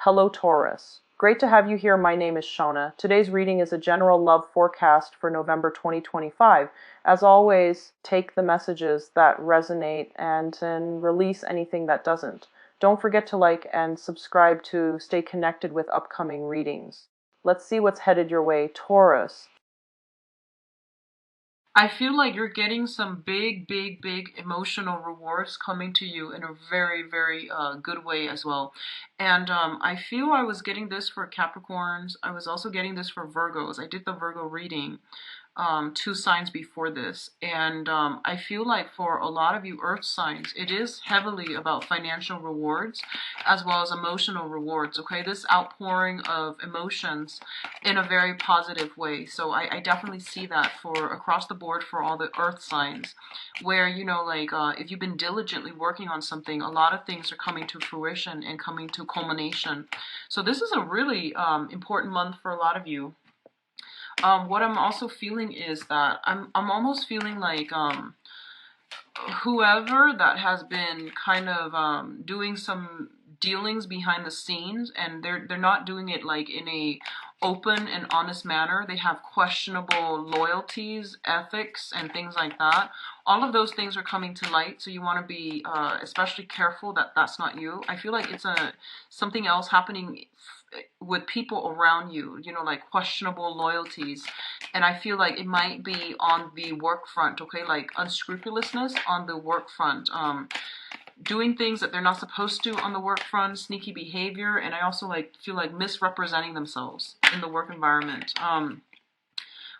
Hello, Taurus. Great to have you here. My name is Shona. Today's reading is a general love forecast for November 2025. As always, take the messages that resonate and release anything that doesn't. Don't forget to like and subscribe to stay connected with upcoming readings. Let's see what's headed your way, Taurus. I feel like you're getting some big emotional rewards coming to you in a very good way as well. And I feel I was getting this for Capricorns. I was also getting this for Virgos. I did the Virgo reading. Two signs before this. And I feel like for a lot of you earth signs, it is heavily about financial rewards as well as emotional rewards. Okay, this outpouring of emotions in a very positive way. So I definitely see that for across the board for all the earth signs, where, you know, like if you've been diligently working on something, a lot of things are coming to fruition and coming to culmination. So this is a really important month for a lot of you. What I'm also feeling is that I'm almost feeling like whoever that has been kind of doing some dealings behind the scenes, and they're not doing it like in a open and honest manner. They have questionable loyalties, ethics, and things like that. All of those things are coming to light, so you want to be especially careful that that's not you. I feel like it's something else happening with people around you, you know, like questionable loyalties. And I feel like it might be on the work front, okay, like unscrupulousness on the work front, doing things that they're not supposed to on the work front, sneaky behavior. And I also like feel like misrepresenting themselves in the work environment.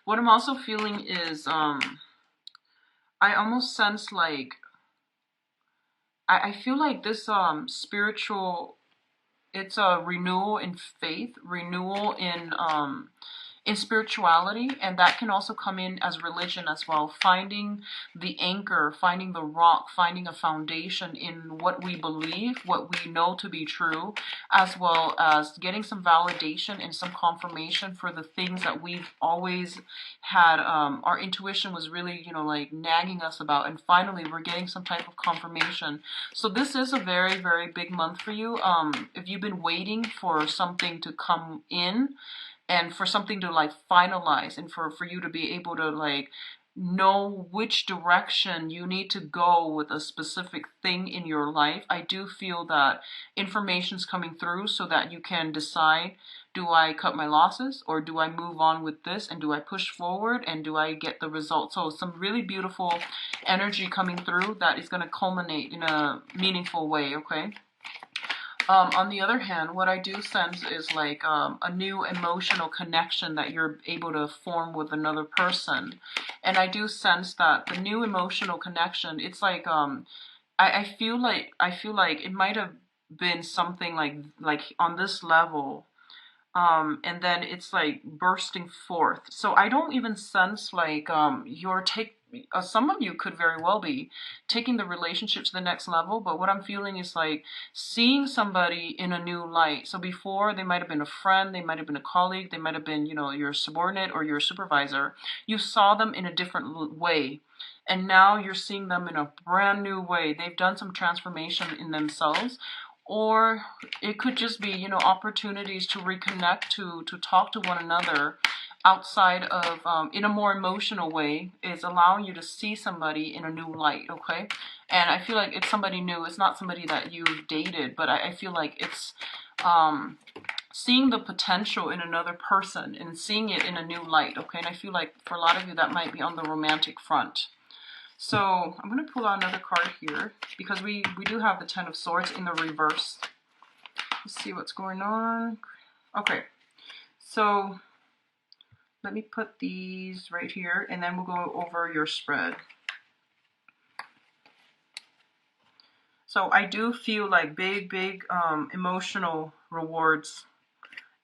What I'm also feeling is I almost sense like I feel like this spiritual, it's a renewal in faith, renewal in spirituality, and that can also come in as religion as well. Finding the anchor, finding the rock, finding a foundation in what we believe, what we know to be true, as well as getting some validation and some confirmation for the things that we've always had. Our intuition was really, you know, like nagging us about, and finally we're getting some type of confirmation. So this is a very big month for you. If you've been waiting for something to come in, and for something to like finalize, and for you to be able to like know which direction you need to go with a specific thing in your life, I do feel that information's coming through so that you can decide, do I cut my losses or do I move on with this, and do I push forward and do I get the results? So some really beautiful energy coming through that is going to culminate in a meaningful way, okay? On the other hand, what I do sense is like a new emotional connection that you're able to form with another person. And I do sense that the new emotional connection, it's like I feel like it might have been something like on this level, and then it's like bursting forth. So I don't even sense like you're take some of you could very well be taking the relationship to the next level, but what I'm feeling is like seeing somebody in a new light. So before, they might have been a friend, they might have been a colleague, they might have been, you know, your subordinate or your supervisor. You saw them in a different way, and now you're seeing them in a brand new way. They've done some transformation in themselves, or it could just be, you know, opportunities to reconnect, to talk to one another outside of in a more emotional way, is allowing you to see somebody in a new light, okay? And I feel like it's somebody new. It's not somebody that you've dated, but I feel like it's seeing the potential in another person and seeing it in a new light, okay? And I feel like for a lot of you that might be on the romantic front. So I'm going to pull out another card here because we do have the Ten of Swords in the reverse. Let's see what's going on. Okay, so let me put these right here, and then we'll go over your spread. So I do feel like big emotional rewards.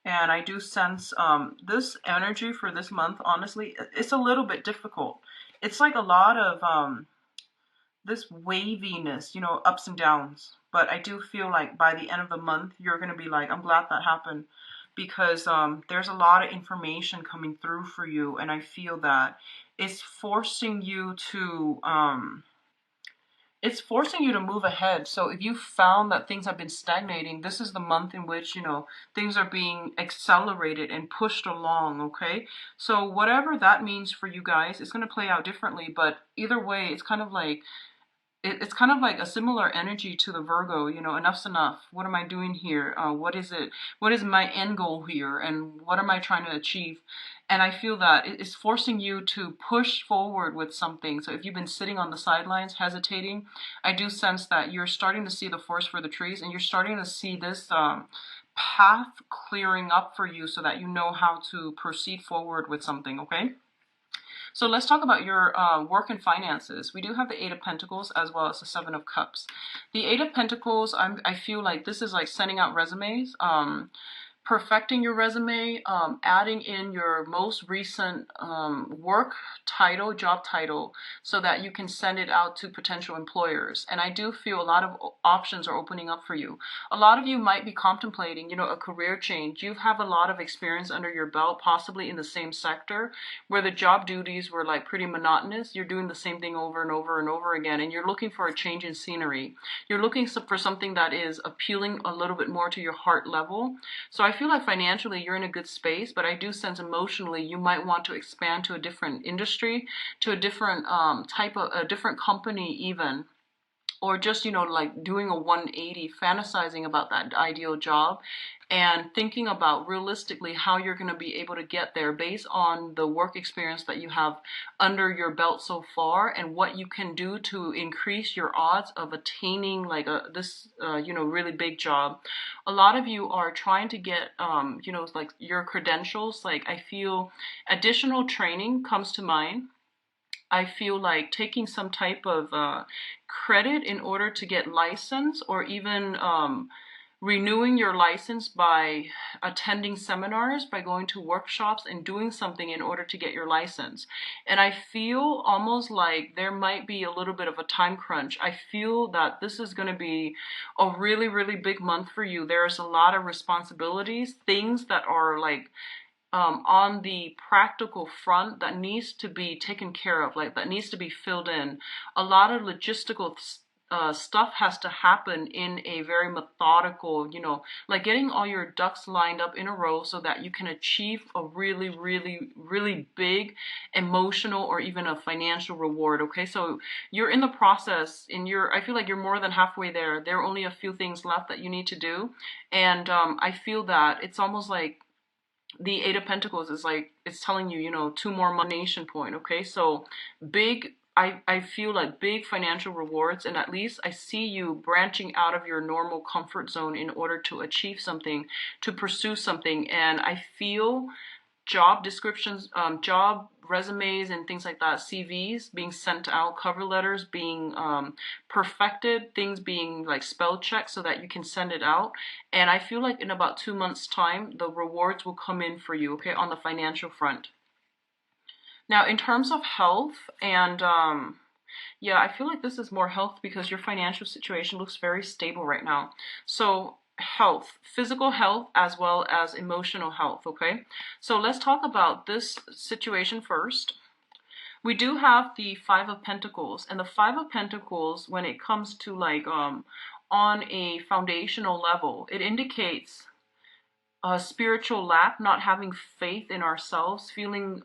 And I do sense this energy for this month, honestly, it's a little bit difficult. It's like a lot of this waviness, you know, ups and downs. But I do feel like by the end of the month, you're going to be like, I'm glad that happened, because there's a lot of information coming through for you. And I feel that it's forcing you to it's forcing you to move ahead. So if you found that things have been stagnating, this is the month in which, things are being accelerated and pushed along, okay? So whatever that means for you guys, it's going to play out differently, but either way, it's kind of like a similar energy to the Virgo, enough's enough. What am I doing here? What is it? What is my end goal here? And what am I trying to achieve? And I feel that it's forcing you to push forward with something. So if you've been sitting on the sidelines, hesitating, I do sense that you're starting to see the forest for the trees, and you're starting to see this path clearing up for you so that you know how to proceed forward with something, okay? So let's talk about your work and finances. We do have the Eight of Pentacles as well as the Seven of Cups. The Eight of Pentacles, I feel like this is like sending out resumes. Perfecting your resume, adding in your most recent work title, job title, so that you can send it out to potential employers. And I do feel a lot of options are opening up for you. A lot of you might be contemplating, a career change. You have a lot of experience under your belt, possibly in the same sector, where the job duties were like pretty monotonous. You're doing the same thing over and over and over again, and you're looking for a change in scenery. You're looking for something that is appealing a little bit more to your heart level. So I feel like financially you're in a good space, but I do sense emotionally you might want to expand to a different industry, to a different a different company even, or just, like doing a 180, fantasizing about that ideal job and thinking about realistically how you're going to be able to get there based on the work experience that you have under your belt so far, and what you can do to increase your odds of attaining like this really big job. A lot of you are trying to get like your credentials. Like I feel additional training comes to mind. I feel like taking some type of credit in order to get license, or even renewing your license by attending seminars, by going to workshops and doing something in order to get your license. And I feel almost like there might be a little bit of a time crunch. I feel that this is going to be a really, really big month for you. There's a lot of responsibilities, things that are like on the practical front that needs to be taken care of, like that needs to be filled in. A lot of logistical stuff has to happen in a very methodical, like getting all your ducks lined up in a row so that you can achieve a really, really, really big emotional or even a financial reward. Okay, so you're in the process, and I feel like you're more than halfway there. There are only a few things left that you need to do, and I feel that it's almost like the Eight of Pentacles is like, it's telling you, two more nation point. Okay, so big, I feel like big financial rewards, and at least I see you branching out of your normal comfort zone in order to achieve something, to pursue something. And I feel job descriptions, job resumes and things like that, CVs being sent out, cover letters being perfected, things being like spell checked so that you can send it out. And I feel like in about 2 months time, the rewards will come in for you, okay, on the financial front. Now, in terms of health and yeah, I feel like this is more health because your financial situation looks very stable right now. So health, physical health as well as emotional health, okay? So let's talk about this situation first. We do have the Five of Pentacles, and the Five of Pentacles, when it comes to like on a foundational level, it indicates a spiritual lack, not having faith in ourselves, feeling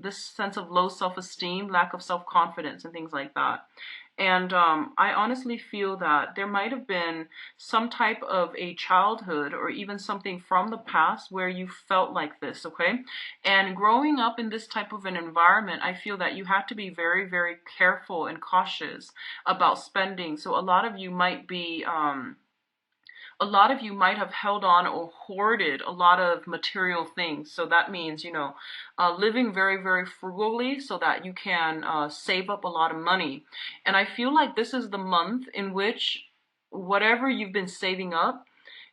this sense of low self-esteem, lack of self-confidence, and things like that. And I honestly feel that there might have been some type of a childhood or even something from the past where you felt like this, okay? And growing up in this type of an environment, I feel that you have to be very, very careful and cautious about spending. So a lot of you might be have held on or hoarded a lot of material things. So that means, living very, very frugally so that you can save up a lot of money. And I feel like this is the month in which whatever you've been saving up,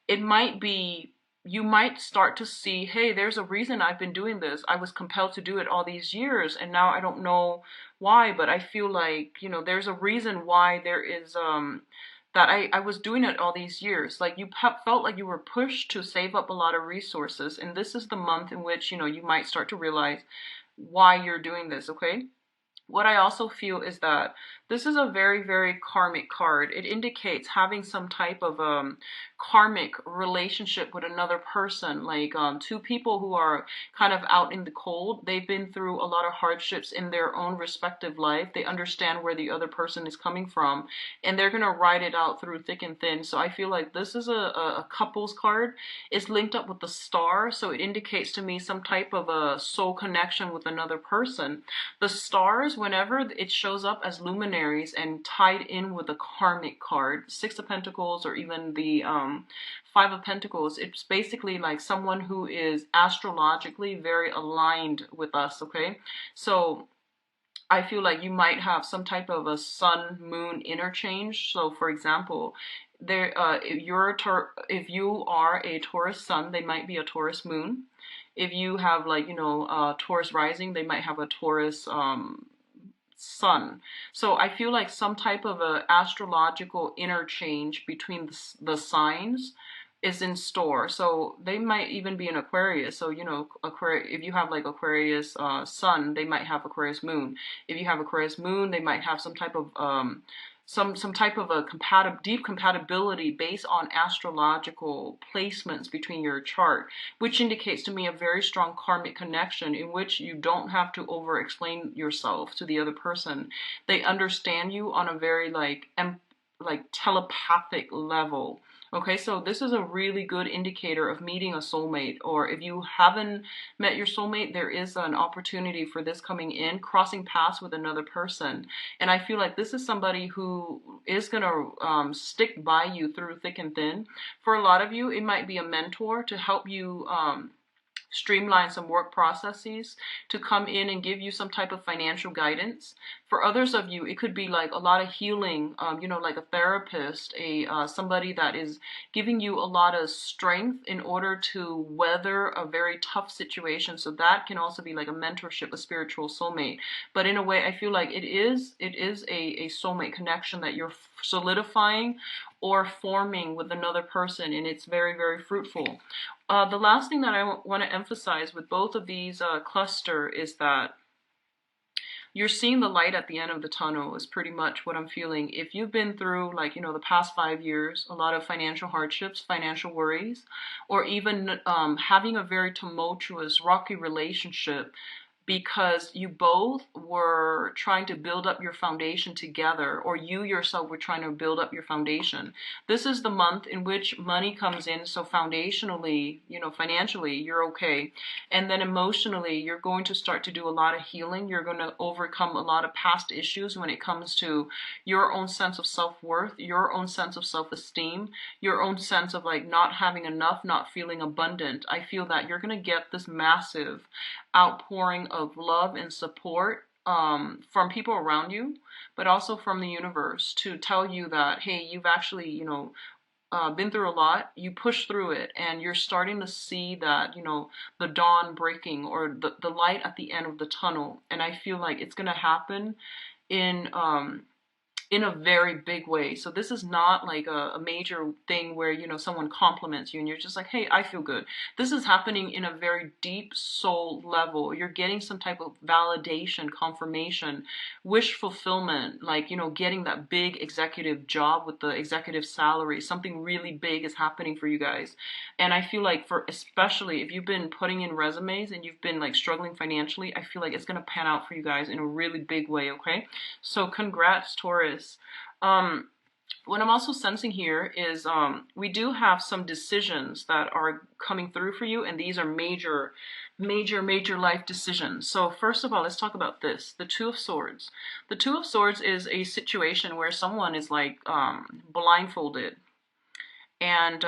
you might start to see, hey, there's a reason I've been doing this. I was compelled to do it all these years, and now I don't know why, but I feel like, there's a reason why there is that I was doing it all these years. Like you felt like you were pushed to save up a lot of resources. And this is the month in which, you might start to realize why you're doing this, okay? What I also feel is that this is a very, very karmic card. It indicates having some type of karmic relationship with another person, like two people who are kind of out in the cold. They've been through a lot of hardships in their own respective life. They understand where the other person is coming from, and they're going to ride it out through thick and thin. So I feel like this is a couples card. It's linked up with the star, so it indicates to me some type of a soul connection with another person. The stars, whenever it shows up as luminaries and tied in with a karmic card, Six of Pentacles or even the Five of Pentacles, it's basically like someone who is astrologically very aligned with us, okay? So I feel like you might have some type of a sun moon interchange. So for example, if you are a Taurus sun, they might be a Taurus moon. If you have like, Taurus rising, they might have a Taurus sun. So I feel like some type of a astrological interchange between the signs is in store. So they might even be an Aquarius. So, Aquarius, if you have like Aquarius sun, they might have Aquarius moon. If you have Aquarius moon, they might have some type of some type of a deep compatibility based on astrological placements between your chart, which indicates to me a very strong karmic connection in which you don't have to over explain yourself to the other person. They understand you on a very like telepathic level. Okay, so this is a really good indicator of meeting a soulmate, or if you haven't met your soulmate, there is an opportunity for this coming in, crossing paths with another person. And I feel like this is somebody who is going to stick by you through thick and thin. For a lot of you, it might be a mentor to help you streamline some work processes, to come in and give you some type of financial guidance. For others of you, it could be like a lot of healing, like a therapist, somebody that is giving you a lot of strength in order to weather a very tough situation. So that can also be like a mentorship, a spiritual soulmate. But in a way, I feel like it is a soulmate connection that you're solidifying or forming with another person, and it's very, very fruitful. The last thing that I want to emphasize with both of these cluster is that you're seeing the light at the end of the tunnel is pretty much what I'm feeling. If you've been through like, the past 5 years, a lot of financial hardships, financial worries, or even having a very tumultuous, rocky relationship, because you both were trying to build up your foundation together, or you yourself were trying to build up your foundation. This is the month in which money comes in, so foundationally, financially, you're okay. And then emotionally, you're going to start to do a lot of healing. You're going to overcome a lot of past issues when it comes to your own sense of self-worth, your own sense of self-esteem, your own sense of like not having enough, not feeling abundant. I feel that you're going to get this massive outpouring of love and support from people around you, but also from the universe to tell you that, hey, you've actually, been through a lot, you push through it, and you're starting to see that, the dawn breaking, or the light at the end of the tunnel. And I feel like it's going to happen in in a very big way. So this is not like a major thing where, someone compliments you and you're just like, hey, I feel good. This is happening in a very deep soul level. You're getting some type of validation, confirmation, wish fulfillment, like, getting that big executive job with the executive salary. Something really big is happening for you guys. And I feel like especially if you've been putting in resumes and you've been like struggling financially, I feel like it's going to pan out for you guys in a really big way, okay? So congrats, Taurus. What I'm also sensing here is we do have some decisions that are coming through for you, and these are major, major, major life decisions. So first of all, let's talk about this, the Two of Swords. The Two of Swords is a situation where someone is like blindfolded, and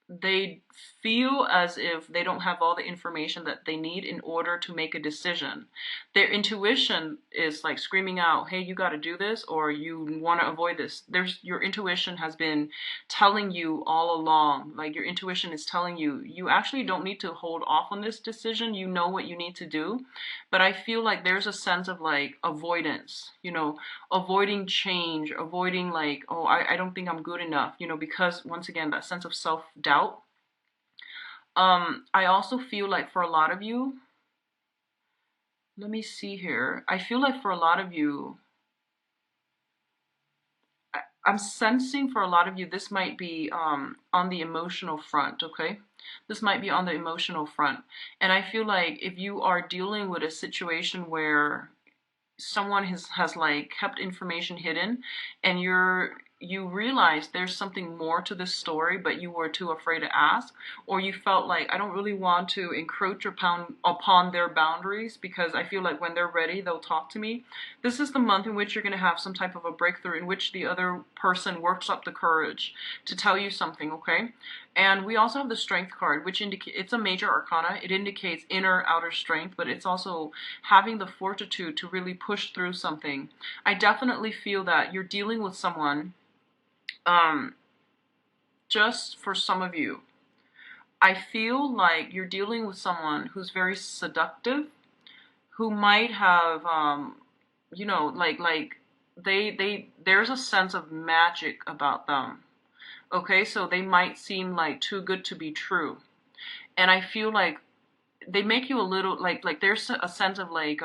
they feel as if they don't have all the information that they need in order to make a decision. Their intuition is like screaming out, hey, you got to do this, or you want to avoid this. Your intuition has been telling you all along, like your intuition is telling you, you actually don't need to hold off on this decision. You know what you need to do. But I feel like there's a sense of like avoidance, avoiding change, avoiding like, oh, I don't think I'm good enough, because once again, that sense of self-doubt. I also feel like for a lot of you, Let me see here. I feel like for a lot of you, I'm sensing for a lot of you, this might be on the emotional front, okay? This might be on the emotional front. And I feel like if you are dealing with a situation where someone has like kept information hidden, and you realize there's something more to this story, but you were too afraid to ask, or you felt like I don't really want to encroach upon their boundaries because I feel like when they're ready they'll talk to me. This is the month in which you're going to have some type of a breakthrough in which the other person works up the courage to tell you something, okay? And we also have the strength card, which indicates it's a major arcana. It indicates inner outer strength, but it's also having the fortitude to really push through something. I definitely feel that you're dealing with someone, um, just for some of you, I feel like you're dealing with someone who's very seductive, who might have, like there's a sense of magic about them. Okay, so they might seem like too good to be true. And I feel like they make you a little like there's a sense of like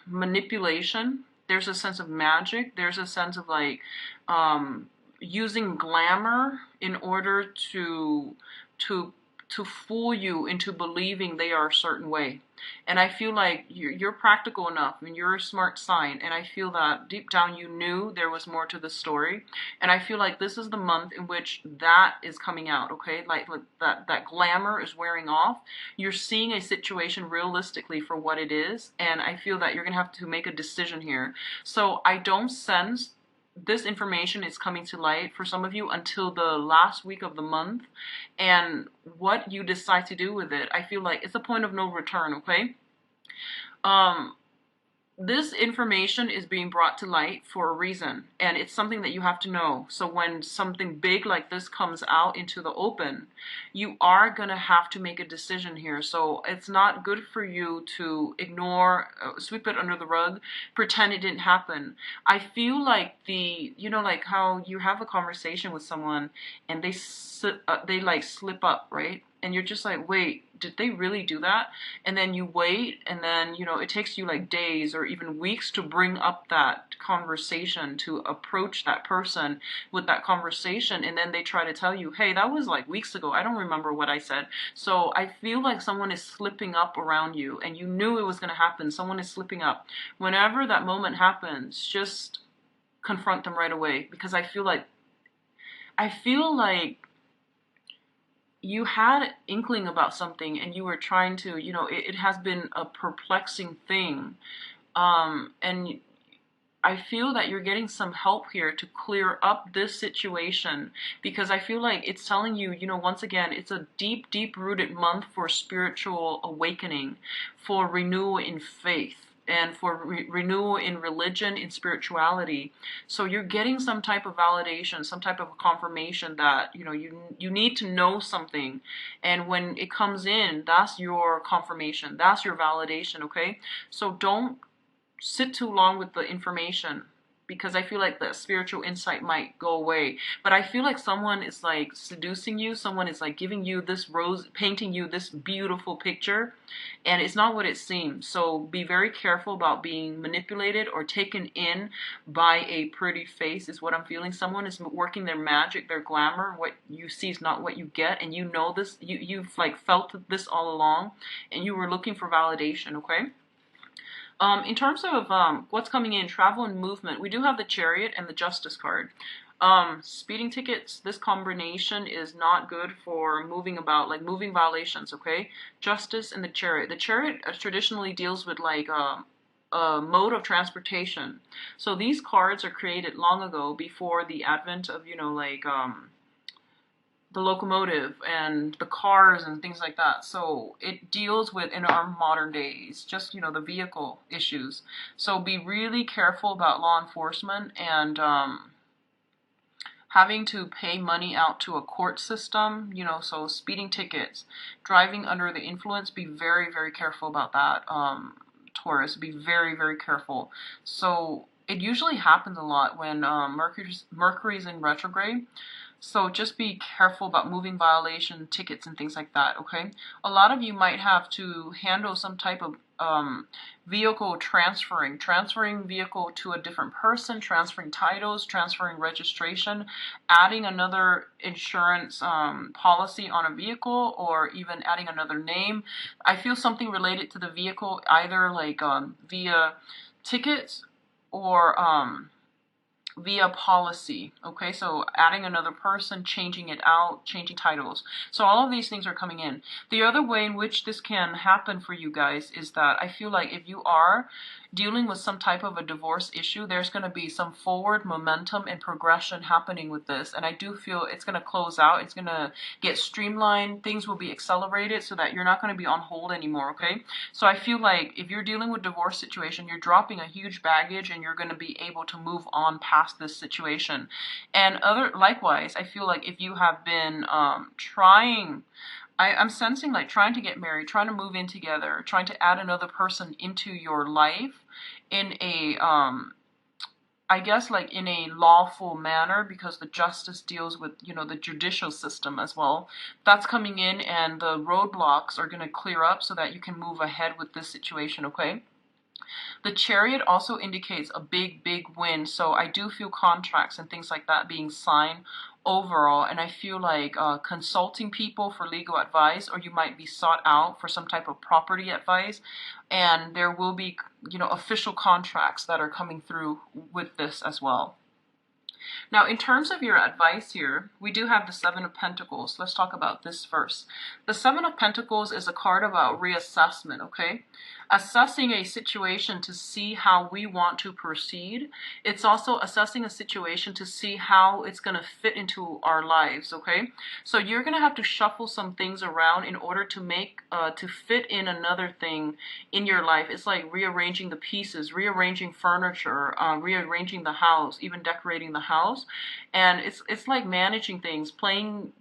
manipulation. There's a sense of magic. There's a sense of like um, using glamour in order to to fool you into believing they are a certain way. And I feel like you're practical enough and you're a smart sign. And I feel that deep down you knew there was more to the story. And I feel like this is the month in which that is coming out, okay? Like that glamour is wearing off. You're seeing a situation realistically for what it is. And I feel that you're going to have to make a decision here. So I don't sense this information is coming to light for some of you until the last week of the month. And what you decide to do with it, I feel like it's a point of no return, okay? Um, this information is being brought to light for a reason, and it's something that you have to know. So when something big like this comes out into the open, you are going to have to make a decision here. So it's not good for you to ignore, sweep it under the rug, pretend it didn't happen. I feel like like how you have a conversation with someone and they like slip up, right? And you're just like, wait, did they really do that? And then you wait, and then, it takes you like days or even weeks to bring up that conversation, to approach that person with that conversation. And then they try to tell you, hey, that was like weeks ago. I don't remember what I said. So I feel like someone is slipping up around you, and you knew it was going to happen. Someone is slipping up. Whenever that moment happens, just confront them right away, because I feel like you had inkling about something and you were trying to, it has been a perplexing thing. And I feel that you're getting some help here to clear up this situation, because I feel like it's telling you, once again, it's a deep, deep rooted month for spiritual awakening, for renewal in faith, and for renewal in religion, in spirituality. So you're getting some type of validation, some type of confirmation that, you need to know something. And when it comes in, that's your confirmation, that's your validation, okay? So don't sit too long with the information, because I feel like the spiritual insight might go away. But I feel like someone is like seducing you, someone is like giving you this rose, painting you this beautiful picture, and it's not what it seems. So be very careful about being manipulated or taken in by a pretty face, is what I'm feeling. Someone is working their magic, their glamour. What you see is not what you get, and you know this, you've like felt this all along, and you were looking for validation, okay? In terms of what's coming in, travel and movement, we do have the Chariot and the Justice card. Speeding tickets, this combination is not good for moving about, like moving violations, okay? Justice and the Chariot. The Chariot traditionally deals with like a mode of transportation. So these cards are created long ago, before the advent of, the locomotive and the cars and things like that. So it deals with, in our modern days, just, the vehicle issues. So be really careful about law enforcement and having to pay money out to a court system, so speeding tickets, driving under the influence, be very, very careful about that, Taurus. Be very, very careful. So it usually happens a lot when Mercury's in retrograde. So just be careful about moving violation tickets and things like that, okay? A lot of you might have to handle some type of vehicle transferring vehicle to a different person, transferring titles, transferring registration, adding another insurance policy on a vehicle, or even adding another name. I feel something related to the vehicle, either like via tickets or via policy. Okay, so adding another person, changing it out, changing titles. So all of these things are coming in. The other way in which this can happen for you guys is that I feel like if you are dealing with some type of a divorce issue, there's going to be some forward momentum and progression happening with this. And I do feel it's going to close out. It's going to get streamlined. Things will be accelerated so that you're not going to be on hold anymore, okay? So I feel like if you're dealing with divorce situation, you're dropping a huge baggage and you're going to be able to move on past this situation. And likewise, I feel like if you have been I'm sensing like trying to get married, trying to move in together, trying to add another person into your life in a I guess like in a lawful manner, because the justice deals with, you know, the judicial system as well. That's coming in, and the roadblocks are going to clear up so that you can move ahead with this situation, okay? The Chariot also indicates a big win. So I do feel contracts and things like that being signed overall. And I feel like consulting people for legal advice, or you might be sought out for some type of property advice. And there will be, you know, official contracts that are coming through with this as well. Now, in terms of your advice here, we do have the Seven of Pentacles. Let's talk about this first. The Seven of Pentacles is a card about reassessment, okay? Assessing a situation to see how we want to proceed. It's also assessing a situation to see how it's going to fit into our lives, okay? So you're going to have to shuffle some things around in order to make, to fit in another thing in your life. It's like rearranging the pieces, rearranging furniture, rearranging the house, even decorating the house. And it's like managing things, playing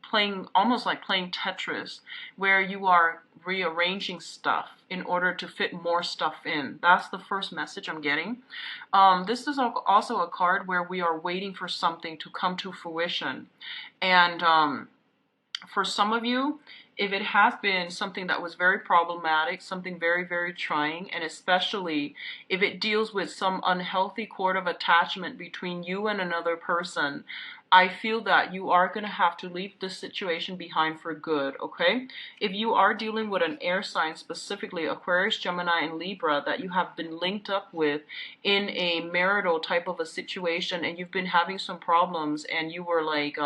almost like playing Tetris, where you are rearranging stuff in order to fit more stuff in. That's the first message I'm getting. This is also a card where we are waiting for something to come to fruition. And for some of you, if it has been something that was very problematic, something very trying, and especially if it deals with some unhealthy cord of attachment between you and another person, I feel that you are going to have to leave this situation behind for good, okay? If you are dealing with an air sign, specifically Aquarius, Gemini, and Libra, that you have been linked up with in a marital type of a situation, and you've been having some problems, and you were like,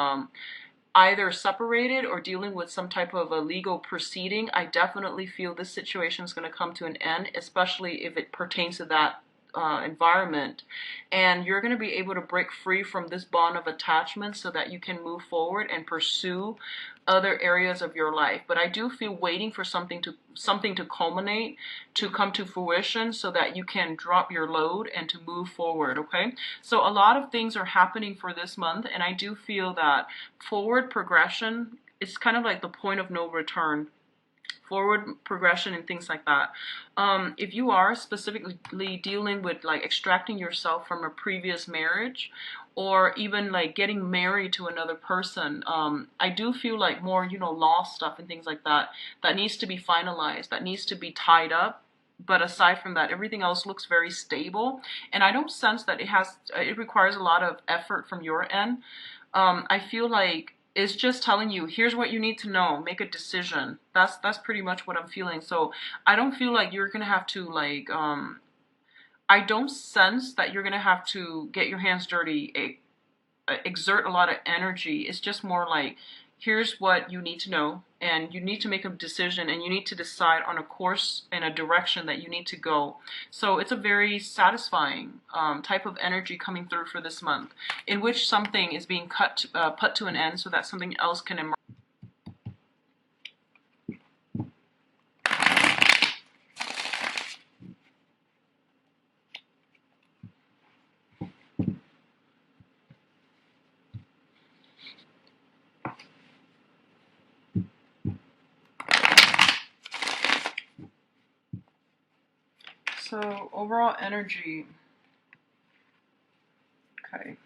either separated or dealing with some type of a legal proceeding, I definitely feel this situation is going to come to an end, especially if it pertains to that environment. And you're going to be able to break free from this bond of attachment so that you can move forward and pursue other areas of your life. But I do feel waiting for something to culminate, to come to fruition, so that you can drop your load and to move forward, okay? So a lot of things are happening for this month, and I do feel that forward progression is kind of like the point of no return. Forward progression and things like that. If you are specifically dealing with like extracting yourself from a previous marriage, or even like getting married to another person, I do feel like more, you know, law stuff and things like that, that needs to be finalized, that needs to be tied up. But aside from that, everything else looks very stable, and I don't sense that it requires a lot of effort from your end. I feel like it's just telling you, here's what you need to know, make a decision. That's pretty much what I'm feeling. So I don't feel like you're gonna have to like I don't sense that you're gonna have to get your hands dirty, exert a lot of energy. It's just more like, here's what you need to know, and you need to make a decision, and you need to decide on a course and a direction that you need to go. So it's a very satisfying type of energy coming through for this month, in which something is being put to an end so that something else can emerge. So overall energy, okay,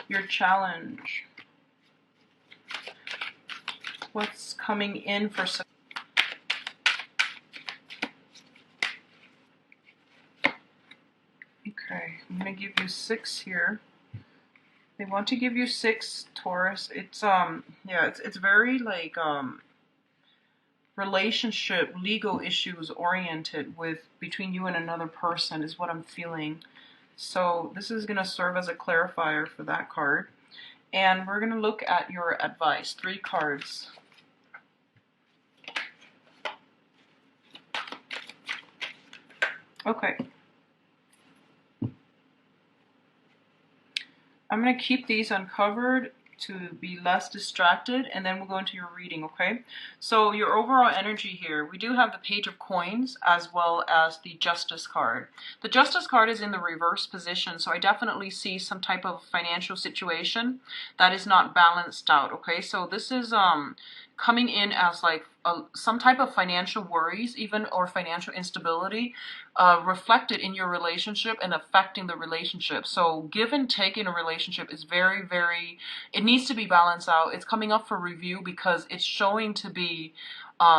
your challenge. What's coming in for September? Okay, I'm going to give you 6 here. They want to give you 6, Taurus. It's yeah, it's very like relationship, legal issues oriented with between you and another person is what I'm feeling. So this is going to serve as a clarifier for that card. And we're going to look at your advice. 3 cards. Okay. I'm going to keep these uncovered to be less distracted, and then we'll go into your reading, okay? So your overall energy here, we do have the Page of Coins as well as the Justice card. The Justice card is in the reverse position, so I definitely see some type of financial situation that is not balanced out, okay? So this is coming in as like some type of financial worries even, or financial instability reflected in your relationship and affecting the relationship. So give and take in a relationship is very, very, it needs to be balanced out. It's coming up for review because it's showing to be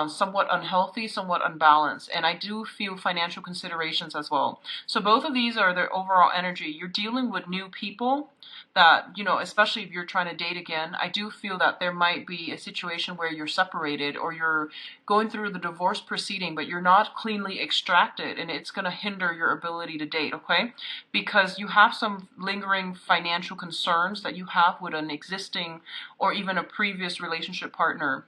somewhat unhealthy, somewhat unbalanced. And I do feel financial considerations as well. So both of these are their overall energy. You're dealing with new people that, you know, especially if you're trying to date again, I do feel that there might be a situation where you're separated or you're going through the divorce proceeding, but you're not cleanly extracted, and it's going to hinder your ability to date, okay? Because you have some lingering financial concerns that you have with an existing or even a previous relationship partner.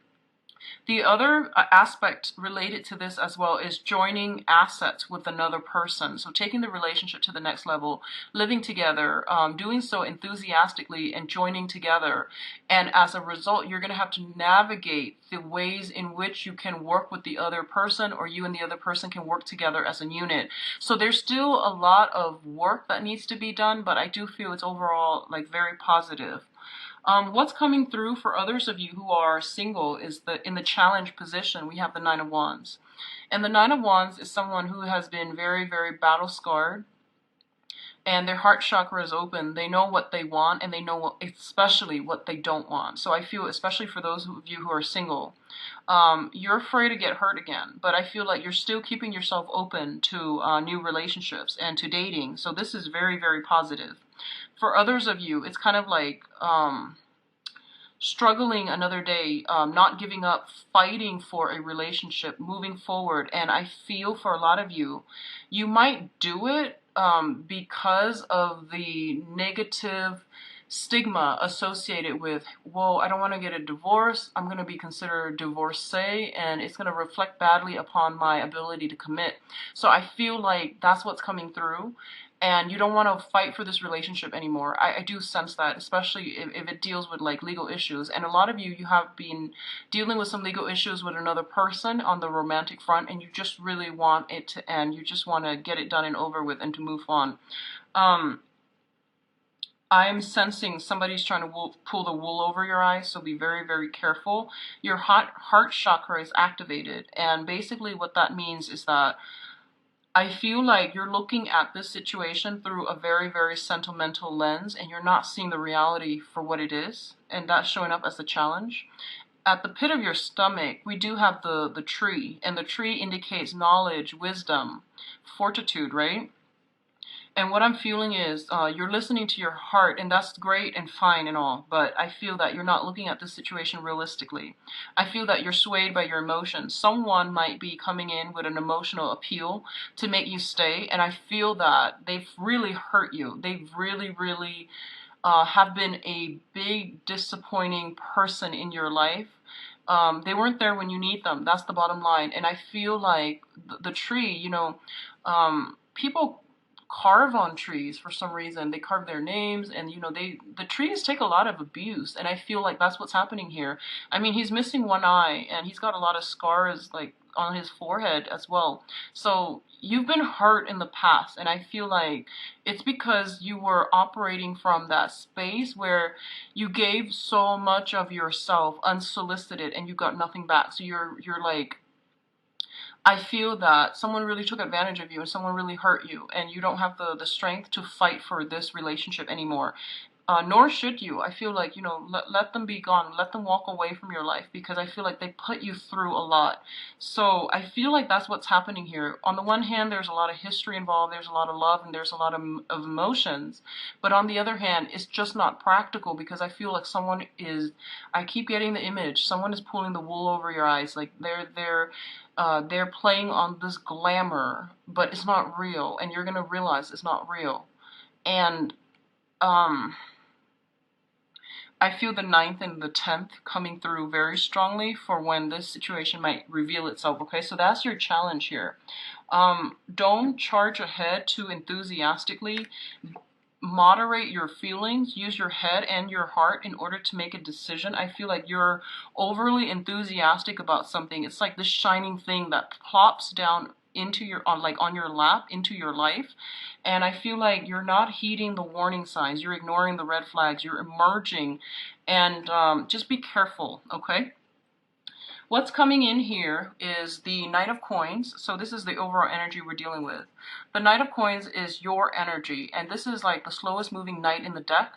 The other aspect related to this as well is joining assets with another person. So taking the relationship to the next level, living together, doing so enthusiastically and joining together. And as a result, you're going to have to navigate the ways in which you can work with the other person, or you and the other person can work together as a unit. So there's still a lot of work that needs to be done, but I do feel it's overall like very positive. What's coming through for others of you who are single is that in the challenge position, we have the Nine of Wands. And the Nine of Wands is someone who has been very, very battle scarred, and their heart chakra is open. They know what they want, and they know especially what they don't want. So I feel, especially for those of you who are single, you're afraid to get hurt again, but I feel like you're still keeping yourself open to new relationships and to dating. So this is very, very positive. For others of you, it's kind of like struggling another day, not giving up, fighting for a relationship, moving forward. And I feel for a lot of you, you might do it because of the negative stigma associated with, whoa, I don't want to get a divorce. I'm going to be considered a divorcee, and it's going to reflect badly upon my ability to commit. So I feel like that's what's coming through. And you don't want to fight for this relationship anymore. I do sense that, especially if it deals with like legal issues. And a lot of you, you have been dealing with some legal issues with another person on the romantic front, and you just really want it to end. You just want to get it done and over with and to move on. I'm sensing somebody's trying to pull the wool over your eyes, so be very, very careful. Your heart chakra is activated, and basically what that means is that I feel like you're looking at this situation through a very, very sentimental lens, and you're not seeing the reality for what it is, and that's showing up as a challenge. At the pit of your stomach, we do have the tree, and the tree indicates knowledge, wisdom, fortitude, right? And what I'm feeling is you're listening to your heart, and that's great and fine and all, but I feel that you're not looking at this situation realistically. I feel that you're swayed by your emotions. Someone might be coming in with an emotional appeal to make you stay, and I feel that they've really hurt you. They've really, really have been a big disappointing person in your life. They weren't there when you need them. That's the bottom line. And I feel like the tree, you know, people carve on trees for some reason. They carve their names, and you know, the trees take a lot of abuse, and I feel like that's what's happening here. I mean, he's missing one eye, and he's got a lot of scars like on his forehead as well. So you've been hurt in the past, and I feel like it's because you were operating from that space where you gave so much of yourself unsolicited and you got nothing back. So you're like, I feel that someone really took advantage of you and someone really hurt you, and you don't have the strength to fight for this relationship anymore. Nor should you. I feel like, let them be gone. Let them walk away from your life because I feel like they put you through a lot. So I feel like that's what's happening here. On the one hand, there's a lot of history involved, there's a lot of love, and there's a lot of emotions. But on the other hand, it's just not practical because I feel like I keep getting the image, someone is pulling the wool over your eyes. Like they're playing on this glamour, but it's not real. And you're going to realize it's not real. And, I feel the ninth and the 10th coming through very strongly for when this situation might reveal itself, okay? So that's your challenge here. Don't charge ahead too enthusiastically. Moderate your feelings. Use your head and your heart in order to make a decision. I feel like you're overly enthusiastic about something. It's like this shining thing that plops down into on your lap into your life, and I feel like you're not heeding the warning signs, you're ignoring the red flags, you're emerging, and just be careful, okay? What's coming in here is the Knight of Coins. So this is the overall energy we're dealing with. The Knight of Coins is your energy, and this is like the slowest moving knight in the deck.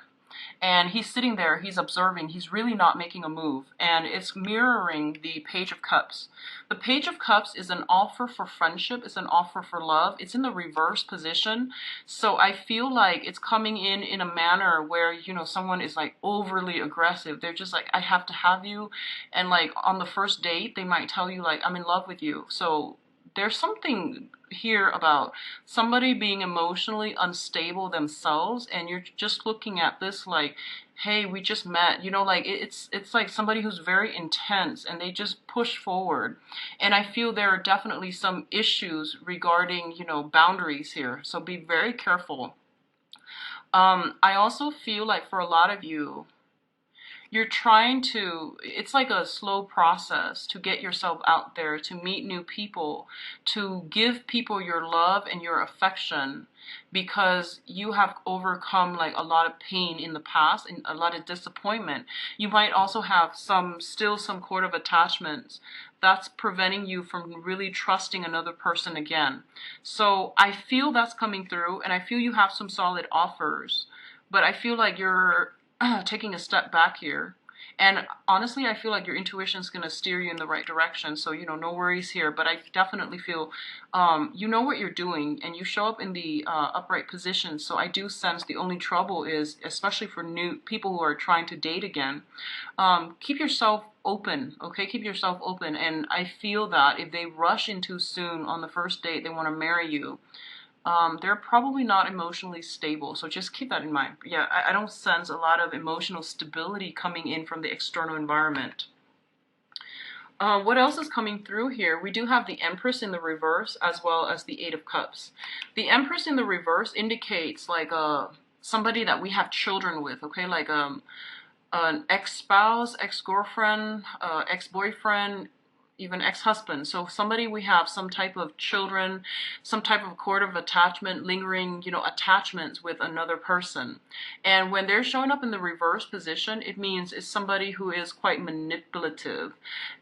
And he's sitting there, he's observing, he's really not making a move. And it's mirroring the Page of Cups. The Page of Cups is an offer for friendship, it's an offer for love. It's in the reverse position. So I feel like it's coming in a manner where, someone is like overly aggressive. They're just like, I have to have you. And like on the first date, they might tell you like, I'm in love with you. So there's something here about somebody being emotionally unstable themselves, and you're just looking at this like, hey, we just met, like it's like somebody who's very intense and they just push forward. And I feel there are definitely some issues regarding, boundaries here. So be very careful. I also feel like for a lot of you, it's like a slow process to get yourself out there, to meet new people, to give people your love and your affection, because you have overcome like a lot of pain in the past and a lot of disappointment. You might also have still some sort of attachments that's preventing you from really trusting another person again. So I feel that's coming through, and I feel you have some solid offers, but I feel like you're taking a step back here. And honestly, I feel like your intuition is going to steer you in the right direction. So, no worries here. But I definitely feel you know what you're doing, and you show up in the upright position. So I do sense the only trouble is, especially for new people who are trying to date again, keep yourself open, okay? Keep yourself open. And I feel that if they rush in too soon on the first date, they want to marry you, they're probably not emotionally stable. So just keep that in mind. Yeah, I don't sense a lot of emotional stability coming in from the external environment. What else is coming through here? We do have the Empress in the reverse as well as the Eight of Cups. The Empress in the reverse indicates like somebody that we have children with, okay? Like an ex-spouse, ex-girlfriend, ex-boyfriend, even ex-husband. So somebody we have some type of children, some type of cord of attachment, lingering, attachments with another person. And when they're showing up in the reverse position, it means it's somebody who is quite manipulative.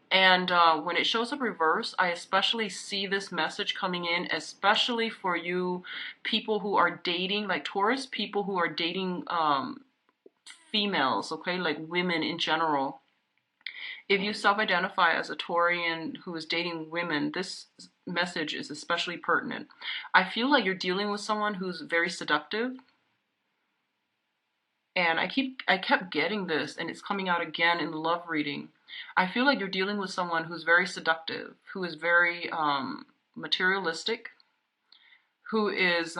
And when it shows up reverse, I especially see this message coming in, especially for you people who are dating, like Taurus, people who are dating females, okay, like women in general. If you self-identify as a Taurian who is dating women, this message is especially pertinent. I feel like you're dealing with someone who's very seductive. And I kept getting this, and it's coming out again in the love reading. I feel like you're dealing with someone who's very seductive, who is very materialistic, who is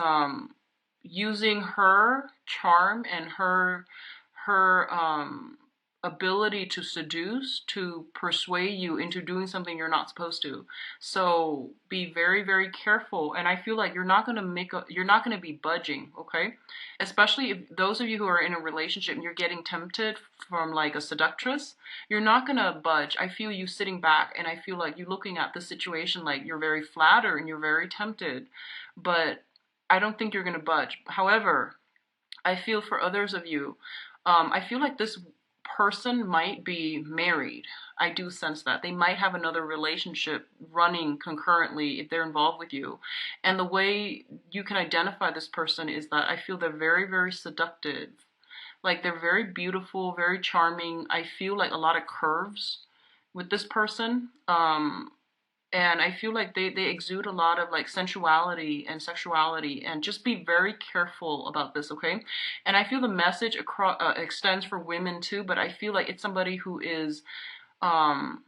using her charm and her ability to seduce to persuade you into doing something you're not supposed to. So be very, very careful. And I feel like you're not going to be budging, okay? Especially if those of you who are in a relationship and you're getting tempted from like a seductress, you're not going to budge. I feel you sitting back, and I feel like you looking at the situation like you're very flattered and you're very tempted, but I don't think you're going to budge. However, I feel for others of you, I feel like this person might be married. I do sense that. They might have another relationship running concurrently if they're involved with you. And the way you can identify this person is that I feel they're very, very seductive. Like they're very beautiful, very charming. I feel like a lot of curves with this person. And I feel like they exude a lot of like sensuality and sexuality, and just be very careful about this, okay? And I feel the message across extends for women too, but I feel like it's somebody who is um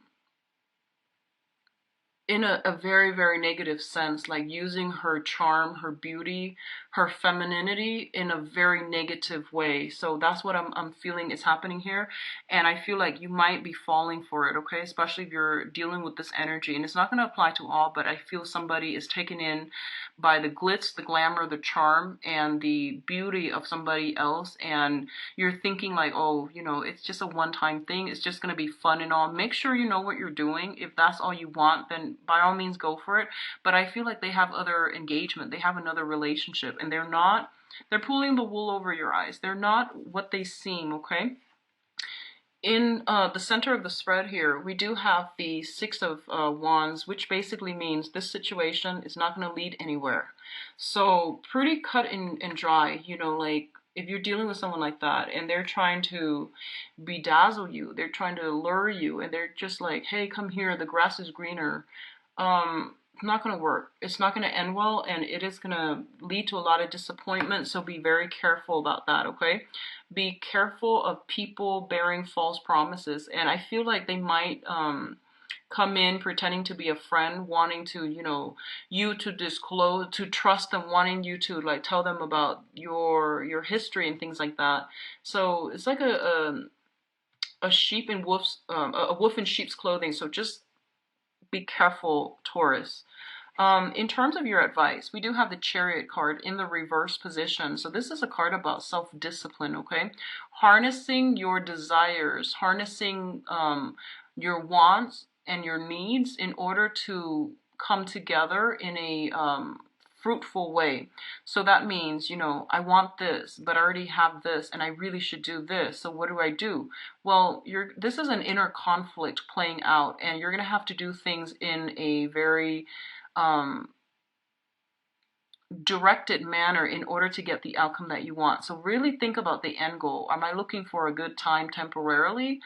in a very, very negative sense, like using her charm, her beauty, her femininity in a very negative way. So that's what I'm feeling is happening here. And I feel like you might be falling for it, okay? Especially if you're dealing with this energy. And it's not going to apply to all, but I feel somebody is taken in by the glitz, the glamour, the charm, and the beauty of somebody else. And you're thinking like, oh, you know, it's just a one-time thing. It's just going to be fun and all. Make sure you know what you're doing. If that's all you want, then by all means go for it. But I feel like they have other engagement. They have another relationship, and they're pulling the wool over your eyes. They're not what they seem, okay? In the center of the spread here, we do have the Six of Wands, which basically means this situation is not going to lead anywhere. So pretty cut and dry, you know, like if you're dealing with someone like that and they're trying to bedazzle you, they're trying to lure you, and they're just like, hey, come here, the grass is greener. It's not going to work. It's not going to end well, and it is going to lead to a lot of disappointment. So be very careful about that, okay? Be careful of people bearing false promises. And I feel like they might come in pretending to be a friend, wanting to, you know, you to disclose, to trust them, wanting you to like tell them about your history and things like that. So it's like a sheep in wolf's a wolf in sheep's clothing. So just be careful, Taurus. In terms of your advice, we do have the Chariot card in the reverse position. So this is a card about self-discipline, okay? Harnessing your desires, harnessing your wants and your needs in order to come together in a fruitful way. So that means, you know, I want this, but I already have this, and I really should do this. So what do I do? Well, this is an inner conflict playing out, and you're going to have to do things in a very um, directed manner in order to get the outcome that you want. So really think about the end goal. Am I looking for a good time temporarily,